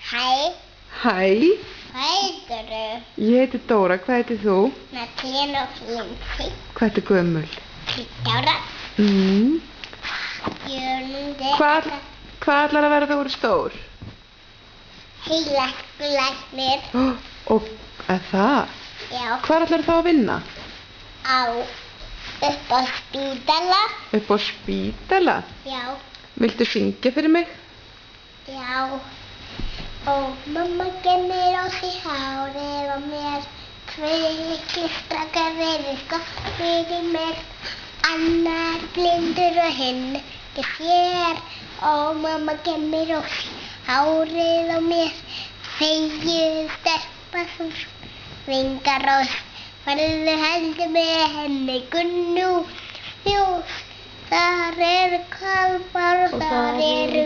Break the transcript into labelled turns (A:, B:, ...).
A: Hæ.
B: Hæ.
A: Hvað heitirðu?
B: Ég heiti Dóra, hvað heitir þú?
A: Natrín og Lindsay.
B: Hvað ertu gömul?
A: 10 ára.
B: Hvað ætlar að vera þú stór?
A: Heilalæknir.
B: Og það?
A: Já.
B: Hvar ætlar þá að vinna?
A: Upp á spítala.
B: Upp á spítala?
A: Já.
B: Viltu syngja fyrir mig?
A: Já. Og mamma gemmir á sig hárið á mér. Tveir strákar eru gott fyrir mér. Annar blindur og hinn ekki sér. Og mamma gemmir á sig hárið á mér. Þegið stelpa sem svingar oss. Farðu heldur með henni Gunnu ljós. Þar eru kalmar og þar eru